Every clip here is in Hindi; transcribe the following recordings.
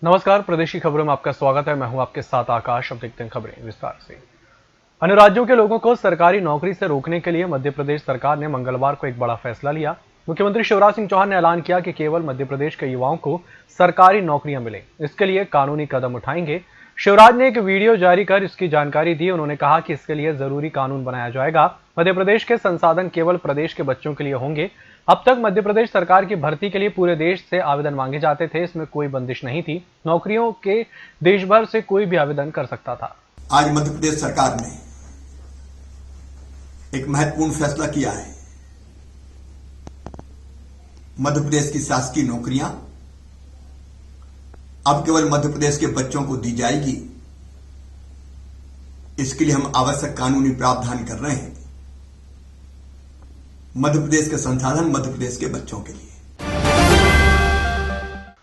नमस्कार, प्रदेश की खबरों में आपका स्वागत है। मैं हूं आपके साथ आकाश। अब देखते हैं खबरें विस्तार से। अन्य राज्यों के लोगों को सरकारी नौकरी से रोकने के लिए मध्य प्रदेश सरकार ने मंगलवार को एक बड़ा फैसला लिया। मुख्यमंत्री शिवराज सिंह चौहान ने ऐलान किया कि केवल मध्य प्रदेश के युवाओं को सरकारी नौकरियां मिले, इसके लिए कानूनी कदम उठाएंगे। शिवराज ने एक वीडियो जारी कर इसकी जानकारी दी। उन्होंने कहा कि इसके लिए जरूरी कानून बनाया जाएगा। मध्य प्रदेश के संसाधन केवल प्रदेश के बच्चों के लिए होंगे। अब तक मध्य प्रदेश सरकार की भर्ती के लिए पूरे देश से आवेदन मांगे जाते थे। इसमें कोई बंदिश नहीं थी। नौकरियों के देश भर से कोई भी आवेदन कर सकता था। आज मध्य प्रदेश सरकार ने एक महत्वपूर्ण फैसला किया है। मध्य प्रदेश की शासकीय नौकरियां अब केवल मध्य प्रदेश के बच्चों को दी जाएगी। इसके लिए हम आवश्यक कानूनी प्रावधान कर रहे हैं। मध्य प्रदेश के संसाधन मध्य प्रदेश के बच्चों के लिए।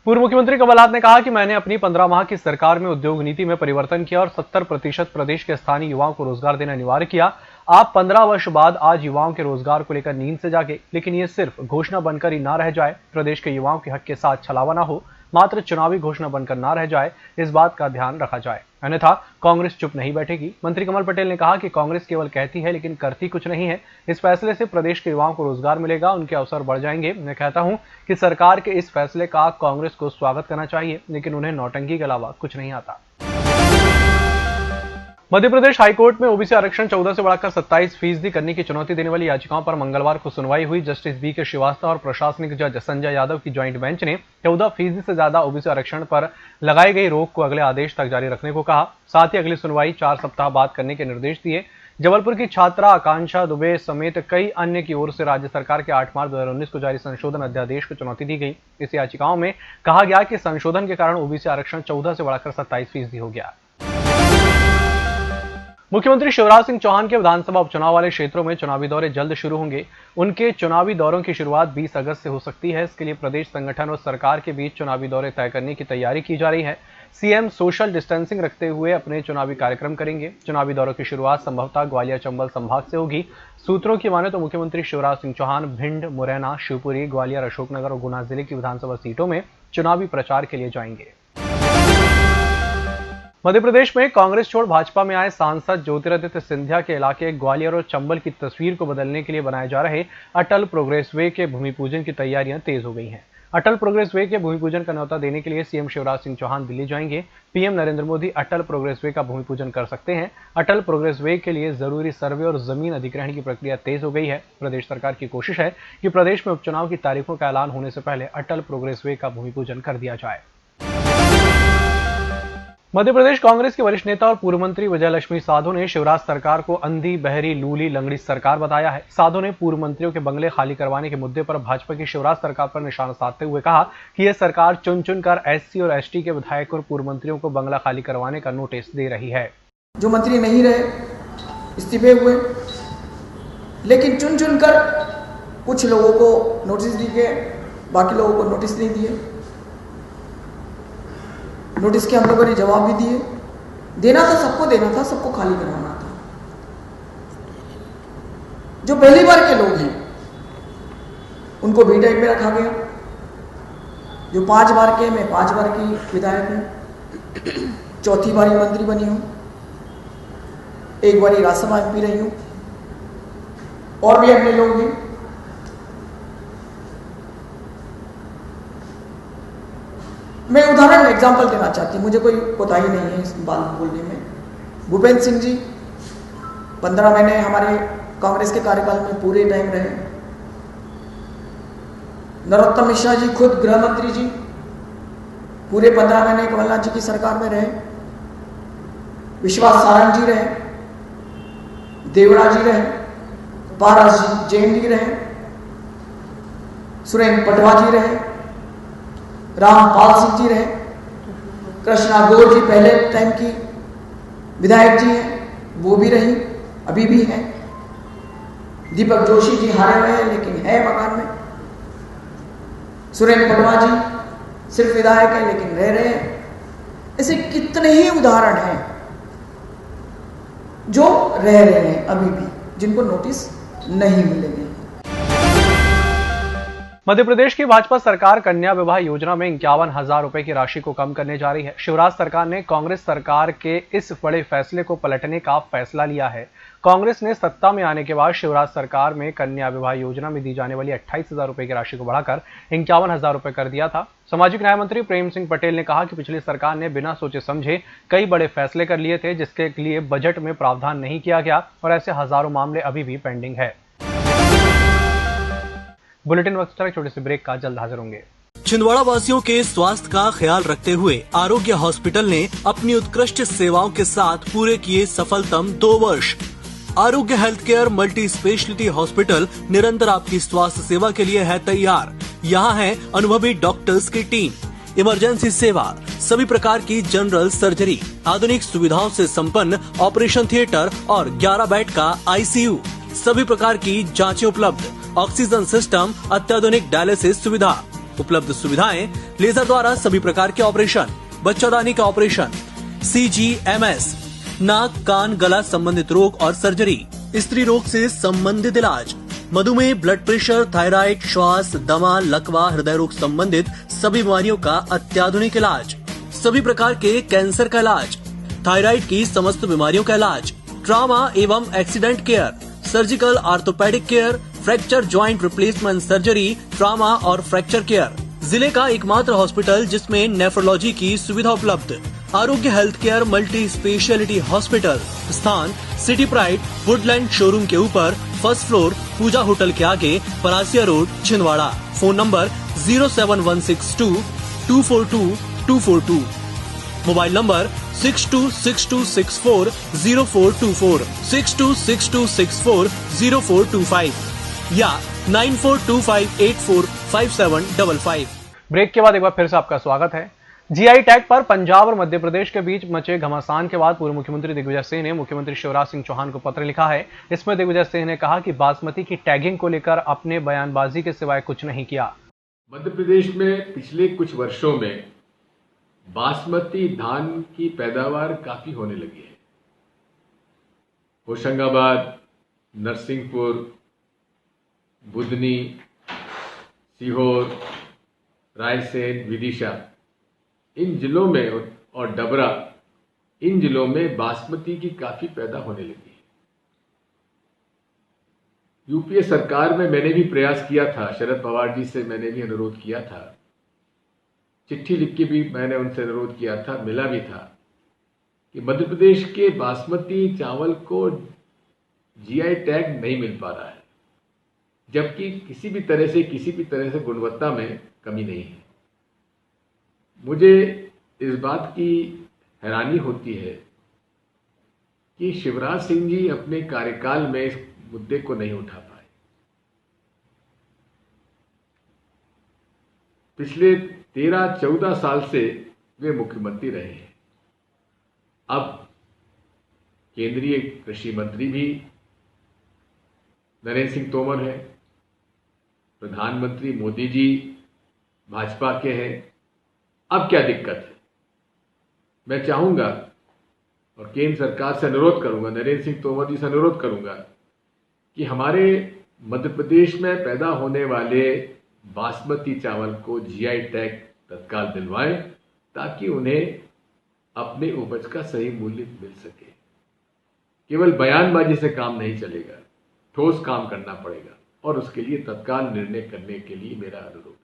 पूर्व मुख्यमंत्री कमलनाथ ने कहा कि मैंने अपनी 15 माह की सरकार में उद्योग नीति में परिवर्तन किया और 70% प्रदेश के स्थानीय युवाओं को रोजगार देना अनिवार्य किया। आप 15 वर्ष बाद आज युवाओं के रोजगार को लेकर नींद से जागे, लेकिन ये सिर्फ घोषणा बनकर ही ना रह जाए। प्रदेश के युवाओं के हक के साथ छलावा ना हो, मात्र चुनावी घोषणा बनकर ना रह जाए, इस बात का ध्यान रखा जाए, अन्यथा कांग्रेस चुप नहीं बैठेगी। मंत्री कमल पटेल ने कहा कि कांग्रेस केवल कहती है लेकिन करती कुछ नहीं है। इस फैसले से प्रदेश के युवाओं को रोजगार मिलेगा, उनके अवसर बढ़ जाएंगे। मैं कहता हूं कि सरकार के इस फैसले का कांग्रेस को स्वागत करना चाहिए, लेकिन उन्हें नौटंकी के अलावा कुछ नहीं आता। मध्य प्रदेश हाईकोर्ट में ओबीसी आरक्षण 14 से बढ़ाकर 27% करने की चुनौती देने वाली याचिकाओं पर मंगलवार को सुनवाई हुई। Justice BK. श्रीवास्तव और प्रशासनिक जज संजय यादव की ज्वाइंट बेंच ने 14% से ज्यादा ओबीसी आरक्षण पर लगाई गई रोक को अगले आदेश तक जारी रखने को कहा। साथ ही अगली सुनवाई 4 सप्ताह बाद करने के निर्देश दिए। जबलपुर की छात्रा आकांक्षा दुबे समेत कई अन्य की ओर से राज्य सरकार के 8 मार्च 2019 को जारी संशोधन अध्यादेश को चुनौती दी गई। इस याचिकाओं में कहा गया कि संशोधन के कारण ओबीसी आरक्षण 14 से बढ़ाकर 27% हो गया। मुख्यमंत्री शिवराज सिंह चौहान के विधानसभा उपचुनाव वाले क्षेत्रों में चुनावी दौरे जल्द शुरू होंगे। उनके चुनावी दौरों की शुरुआत 20 अगस्त से हो सकती है। इसके लिए प्रदेश संगठन और सरकार के बीच चुनावी दौरे तय करने की तैयारी की जा रही है। सीएम सोशल डिस्टेंसिंग रखते हुए अपने चुनावी कार्यक्रम करेंगे। चुनावी दौरों की शुरुआत संभवतः ग्वालियर चंबल संभाग से होगी। सूत्रों की माने तो मुख्यमंत्री शिवराज सिंह चौहान भिंड, मुरैना, शिवपुरी, ग्वालियर, अशोकनगर और गुना जिले की विधानसभा सीटों में चुनावी प्रचार के लिए जाएंगे। मध्य प्रदेश में कांग्रेस छोड़ भाजपा में आए सांसद ज्योतिरादित्य सिंधिया के इलाके ग्वालियर और चंबल की तस्वीर को बदलने के लिए बनाए जा रहे अटल प्रोग्रेस वे के भूमि पूजन की तैयारियां तेज हो गई हैं। अटल प्रोग्रेस वे के भूमि पूजन का न्योता देने के लिए सीएम शिवराज सिंह चौहान दिल्ली जाएंगे। पीएम नरेंद्र मोदी अटल प्रोग्रेस वे का भूमि पूजन कर सकते हैं। अटल प्रोग्रेस वे के लिए जरूरी सर्वे और जमीन अधिग्रहण की प्रक्रिया तेज हो गई है। प्रदेश सरकार की कोशिश है कि प्रदेश में उपचुनाव की तारीखों का ऐलान होने से पहले अटल प्रोग्रेस वे का भूमि पूजन कर दिया जाए। मध्य प्रदेश कांग्रेस के वरिष्ठ नेता और पूर्व मंत्री विजयलक्ष्मी साधो ने शिवराज सरकार को अंधी, बहरी, लूली, लंगड़ी सरकार बताया है। साधो ने पूर्व मंत्रियों के बंगले खाली करवाने के मुद्दे पर भाजपा की शिवराज सरकार पर निशाना साधते हुए कहा कि यह सरकार चुन चुनकर एससी और एसटी के विधायक और पूर्व मंत्रियों को बंगला खाली करवाने का नोटिस दे रही है। जो मंत्री नहीं रहे, इस्तीफे हुए, लेकिन चुन चुनकर कुछ लोगों को नोटिस दिए, बाकी लोगों को नोटिस नहीं दिए। नोटिस के हम लोगों ने जवाब भी दिए। देना था, सबको देना था, सबको खाली करवाना था। जो पहली बार के लोग हैं उनको बी टाइप में रखा गया। जो 5 बार के, मैं 5 बार की विधायक हूं, चौथी बारी मंत्री बनी हूं, एक बारी राज्यसभा एमपी रही हूं, और भी अन्य लोग हैं। मैं उदाहरण एग्जाम्पल देना चाहती हूँ, मुझे कोई कोताही नहीं है इस बात बोलने में। भूपेंद्र सिंह जी 15 महीने हमारे कांग्रेस के कार्यकाल में पूरे टाइम रहे। नरोत्तम मिश्रा जी खुद गृह मंत्री जी पूरे 15 महीने कमलनाथ जी की सरकार में रहे। विश्वास सारंग जी रहे, देवड़ा जी रहे, पारस जैन जी रहे, सुरेंद्र पटवा जी रहे, रामपाल सिंह जी रहे, कृष्णा गौर जी पहले टाइम की विधायक जी हैं, वो भी रही, अभी भी हैं। दीपक जोशी जी हारे हुए हैं लेकिन है मकान में। सुरेंद्र पटवा जी सिर्फ विधायक है लेकिन रह रहे हैं। ऐसे कितने ही उदाहरण हैं जो रह रहे हैं अभी भी, जिनको नोटिस नहीं मिलेंगे। मध्य प्रदेश की भाजपा सरकार कन्या विवाह योजना में 51,000 रुपए की राशि को कम करने जा रही है। शिवराज सरकार ने कांग्रेस सरकार के इस बड़े फैसले को पलटने का फैसला लिया है। कांग्रेस ने सत्ता में आने के बाद शिवराज सरकार में कन्या विवाह योजना में दी जाने वाली 28,000 रुपए की राशि को बढ़ाकर 51,000 रुपए कर दिया था। सामाजिक न्याय मंत्री प्रेम सिंह पटेल ने कहा कि पिछली सरकार ने बिना सोचे समझे कई बड़े फैसले कर लिए थे, जिसके लिए बजट में प्रावधान नहीं किया गया और ऐसे हजारों मामले अभी भी पेंडिंग है। बुलेटिन वक्त एक छोटे से ब्रेक का, जल्द हाजिर होंगे। छिंदवाड़ा वासियों के स्वास्थ्य का ख्याल रखते हुए आरोग्य हॉस्पिटल ने अपनी उत्कृष्ट सेवाओं के साथ पूरे किए सफलतम 2 वर्ष। आरोग्य health care multi speciality hospital निरंतर आपकी स्वास्थ्य सेवा के लिए है तैयार। यहाँ है अनुभवी डॉक्टर्स की टीम, इमरजेंसी सेवा, सभी प्रकार की जनरल सर्जरी, आधुनिक सुविधाओं से संपन्न ऑपरेशन थिएटर और 11 बेड का ICU, सभी प्रकार की जांचें उपलब्ध, ऑक्सीजन सिस्टम, अत्याधुनिक डायलिसिस सुविधा, उपलब्ध सुविधाएं, लेजर द्वारा सभी प्रकार के ऑपरेशन, बच्चादानी का ऑपरेशन, CGMS, नाक कान गला संबंधित रोग और सर्जरी, स्त्री रोग से संबंधित इलाज, मधुमेह, ब्लड प्रेशर, थायराइड, श्वास, दमा, लकवा, हृदय रोग संबंधित सभी बीमारियों का अत्याधुनिक इलाज, सभी प्रकार के कैंसर का इलाज, थायराइड की समस्त बीमारियों का इलाज, ट्रॉमा एवं accident care, surgical orthopaedic care, fracture joint replacement surgery, trauma और फ्रैक्चर केयर। जिले का एकमात्र हॉस्पिटल जिसमें नेफ्रोलॉजी की सुविधा उपलब्ध। आरोग्य health care multi speciality hospital, स्थान सिटी प्राइड वुडलैंड शोरूम के ऊपर, फर्स्ट फ्लोर, पूजा होटल के आगे, Parasia road, Chhindwara. Phone number 07162 242 242, mobile number 6262640424, 6262640425 या 9425845755। ब्रेक के बाद एक बार फिर से आपका स्वागत है। GI टैग पर पंजाब और मध्य प्रदेश के बीच मचे घमासान के बाद पूर्व मुख्यमंत्री दिग्विजय सिंह ने मुख्यमंत्री शिवराज सिंह चौहान को पत्र लिखा है। इसमें दिग्विजय सिंह ने कहा कि बासमती की टैगिंग को लेकर अपने बयानबाजी के सिवाय कुछ नहीं किया। मध्य प्रदेश में पिछले कुछ वर्षों में बासमती धान की पैदावार काफी होने लगी है। होशंगाबाद, नरसिंहपुर, बुधनी, सीहोर, रायसेन, विदिशा, इन जिलों में और डबरा, इन जिलों में बासमती की काफी पैदा होने लगी है। यूपीए सरकार में मैंने भी प्रयास किया था, शरद पवार जी से मैंने भी अनुरोध किया था, चिट्ठी लिख के भी मैंने उनसे अनुरोध किया था, मिला भी था कि मध्य प्रदेश के बासमती चावल को GI टैग नहीं मिल पा रहा है, जबकि किसी भी तरह से गुणवत्ता में कमी नहीं है। मुझे इस बात की हैरानी होती है कि शिवराज सिंह जी अपने कार्यकाल में इस मुद्दे को नहीं उठा पाए। पिछले 13-14 साल से वे मुख्यमंत्री रहे हैं। अब केंद्रीय कृषि मंत्री भी नरेंद्र सिंह तोमर हैं, प्रधानमंत्री मोदी जी भाजपा के हैं। अब क्या दिक्कत है? मैं चाहूंगा और केंद्र सरकार से अनुरोध करूंगा, नरेंद्र सिंह तोमर जी से अनुरोध करूंगा कि हमारे मध्य प्रदेश में पैदा होने वाले बासमती चावल को GI टैग तत्काल दिलवाएं, ताकि उन्हें अपने उपज का सही मूल्य मिल सके। केवल बयानबाजी से काम नहीं चलेगा, ठोस काम करना पड़ेगा और उसके लिए तत्काल निर्णय करने के लिए मेरा अनुरोध है।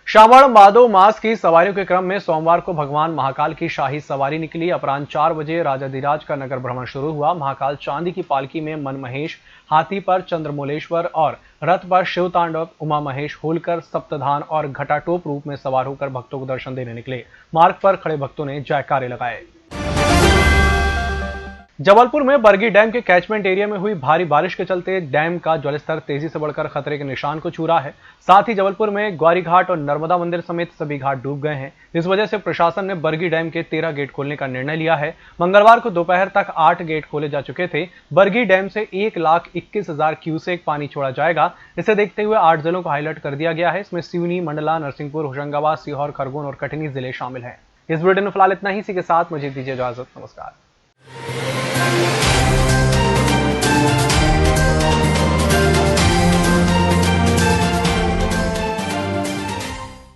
श्रावण भादो मास की सवारियों के क्रम में सोमवार को भगवान महाकाल की शाही सवारी निकली। अपराह्न 4 बजे राजाधिराज का नगर भ्रमण शुरू हुआ। महाकाल चांदी की पालकी में मनमहेश, हाथी पर चंद्रमौलेश्वर और रथ पर शिव तांडव, उमा महेश, होलकर, सप्तधान और घटाटोप रूप में सवार होकर भक्तों को दर्शन देने निकले। मार्ग पर खड़े भक्तों ने जयकारे लगाए। जबलपुर में बरगी डैम के कैचमेंट एरिया में हुई भारी बारिश के चलते डैम का जलस्तर तेजी से बढ़कर खतरे के निशान को छू रहा है। साथ ही जबलपुर में ग्वारी घाट और नर्मदा मंदिर समेत सभी घाट डूब गए हैं। इस वजह से प्रशासन ने बरगी डैम के 13 गेट खोलने का निर्णय लिया है। मंगलवार को दोपहर तक 8 गेट खोले जा चुके थे। बरगी डैम से 1,21,000 क्यूसेक पानी छोड़ा जाएगा। इसे देखते हुए 8 जिलों को हाईलाइट कर दिया गया है। इसमें सिवनी, मंडला, नरसिंहपुर, होशंगाबाद, सीहोर, खरगोन और कटनी जिले शामिल हैं। इस बुलेटिन में फिलहाल इतना ही। इसी के साथ मुझे दीजिए इजाजत। नमस्कार।